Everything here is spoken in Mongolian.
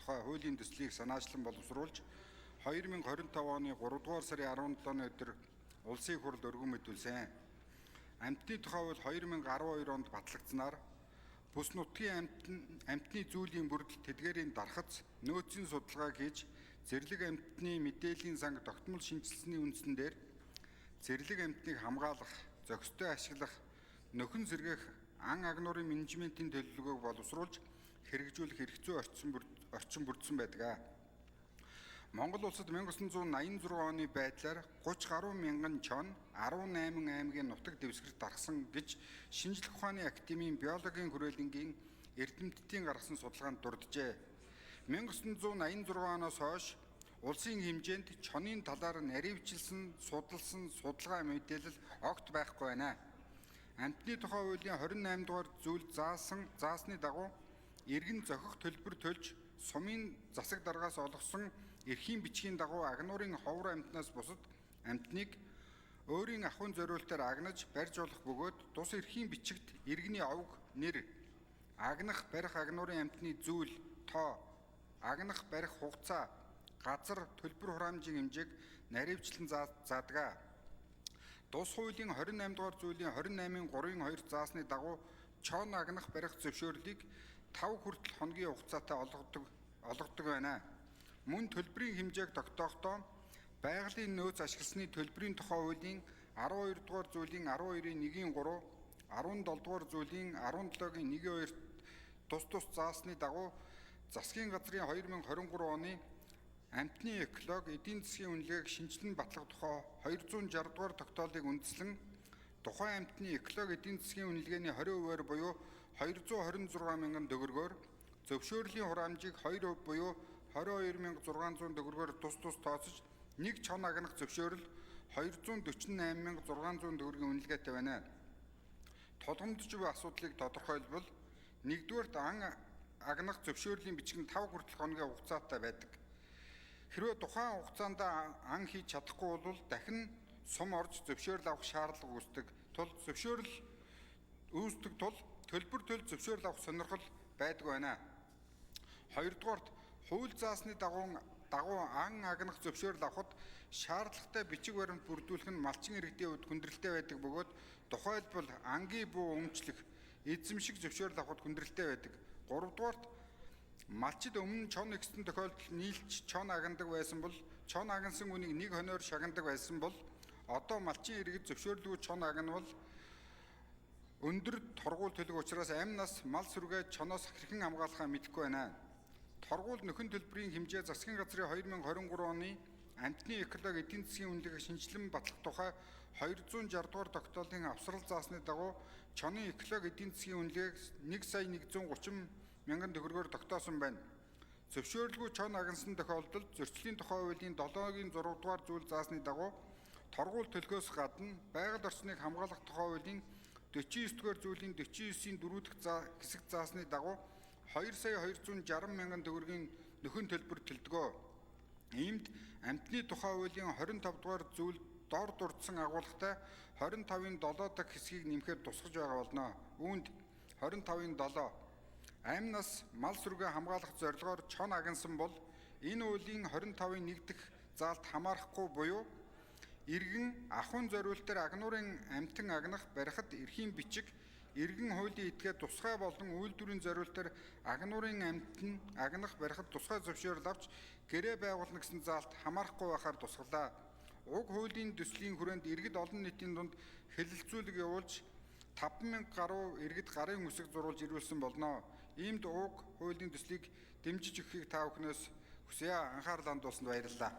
тухай хуулийн төслийг санаачлан боловсруулж 2025 оны 3 дугаар сарын 17-ны өдөр улсын хуралд өргөн мэдүүлсэн. Амьтны тухай хууль 2012 онд батлагдсанаар бүс нутгийн амьтны зүйлийн бүрдэл тэдгээрийн дархац нөөцийн судалгаа хийж зэрлэг амьтны мэдээллийн санг тогтмол шинжилсэний үндсэн дээр зэрлэг амьтныг хамгаалах, зохистой ашиглах, нөхөн сэргээх ан агнуурын менежментийн төлөвлөгөөг боловсруулж хэрэгжүүлэх хэрэгцүү орчин бүрдсэн байдаг. Монгол улсад 1986 оны байдлаар 30 гаруй мянган чон 18 аймгийн нутаг дэвсгэрт дарсан гэж Шинжлэх ухааны академийн биологийн хүрээлэнгийн эрдэмтдийн гаргасан судалгаанд дурджээ. 1986 оноос хойш улсын хэмжээнд чонын талаар наривчилсан, судалсан судалгаа мэдээлэл огт байхгүй байна. Амьтны тухай хуулийн 28 дугаар зүйл заасны дагуу иргэн зохих төлбөр төлж сумын засаг даргаас олгосон эрхийн бичгийн дагуу агнуурын ховор амьтнаас бусад амьтныг өөрийн ахуйн зориултаар агнаж барьж болох бөгөөд тус эрхийн бичигт иргэний овг, нэр, агнах барих агнуурын амьтны зүйл, тоо, агнах барих хугацаа, газар, төлбөр хураамжийн хэмжээг наривчлан заадаг. Тус хуулийн 28 дугаар зүйлийн 28-ын 3-2 заасны дагуу чон агнах барих зөвшөөрлийг 5 хүртэл хоногийн хугацаатай олгодог байна. Мөн төлбөрийн хэмжээг тогтоохдоо байгалийн нөөц ашигласны төлбөрийн тухай хуулийн 12 дугаар зүйлийн 12-ийн 1-ийн 3, 17 дугаар зүйлийн 17-гийн 1-2 тус заасны дагуу засгийн газрын 2023 оны амьтны экологи эдийн засгийн үнэлгээг шинжилэн батлах тухай 260 дугаар тогтоолыг үндэслэн тухайн амьтны экологи эдийн засгийн үнэлгээний 20%-аар буюу 226 мянган төгрөгөөр зөвшөөрлийн хураамжийг 2% буюу 22,600 төгрөгөөр тус тооцож нэг чон агнах зөвшөөрөл 248,600 төгрөгийн үнэлгээтэй байна. Толгомдож буй асуудлыг тодорхойлбол нэгдүгээрт ан агнах зөвшөөрлийн бичиг нь 5 хүртэлх хоногийн хугацаатай байдаг. Хэрвээ тухайн хугацаанд ан хийж чадахгүй бол дахин сум орж зөвшөөрөл авах шаардлага үүсдэг тул төлбөр төлж зөвшөөрөл авах сонирхол байдаг байна. Хоёрдугаарт хууль заасны дагуу ан агнах зөвшөөрөл авахд шаардлагатай бичиг баримт бүрдүүлэх нь малчин иргэдийн хувьд хүндрэлтэй байдаг бөгөөд тухайлбал ангийн буу өмчлөх, эзэмших зөвшөөрөл авахд хүндрэлтэй байдаг. Гуравдугаарт малчид өмнө чон ихсэн тохиолдолд нийлж чон агнадаг байсан бол чон агнасан үнийг нэг хоноор шагнадаг байсан бол одоо малчин иргэд зөвшөөрлгүй чон агнавал өндөр торгуул төлөх учраас амь нас мал сүргээ чоноос хэрхэн хамгаалахаа мэдэхгүй байна. Торгуул нөхөн төлбөрийн хэмжээ засгийн газрын 2023 оны амьтны экологи эдийн засгийн үнэлгээг шинжилэн батлах тухай 260 дугаар тогтоолын авсрал заасны дагуу чонын экологи эдийн засгийн үнэлгээг 1,130 мянган төгрөгөөр тогтоосон байна. Зөвшөөрлгүй чон агнасан тохиолдолд зөрчлийн тухай хуулийн 7-гийн 6 дугаар зүйл заасны дагуу торгуул төлөхөөс гадна байгаль орчныг хамгаалах тухай хуулийн 49 дугаар зүйлийн 49-ийн 4 дахь хэсэг заасны дагуу 2,260 мянган төгрөгийн нөхөн төлбөр төлдгөө. Иймд амьтны тухай хуулийн 25 дугаар зүйл дор дурдсан агуулгатай 25-ын 7 дахь хэсгийг нэмэхээр тусгаж байгаа болно. Үүнд 25-ын 7 амь нас мал сүргээ хамгаалах зорилгоор чон агнасан бол энэ хуулийн 25-ын 1 дахь заалт хамаарахгүй буюу иргэн ахуйн зориултаар агнуурын амьтан агнах барихад эрхийн бичиг иргэн хуулийн этгээд тусгай болон үйлдвэрийн зориултаар агнуурын амьтан агнах барихад тусгай зөвшөөрөл авч гэрээ байгуулна гэсэн заалт хамаарахгүй байхаар тусгалаа. Уг хуулийн төслийн хүрээнд иргэд олон нийтийн дунд хэлэлцүүлэг явуулж 5,000 гаруй иргэд гарын үсэг зурулж ирүүлсэн болно. Иймд уг хуулийн төслийг дэмжиж өгөхийг та бүхнээс хүсье. Анхаарал хандуулсанд баярлалаа.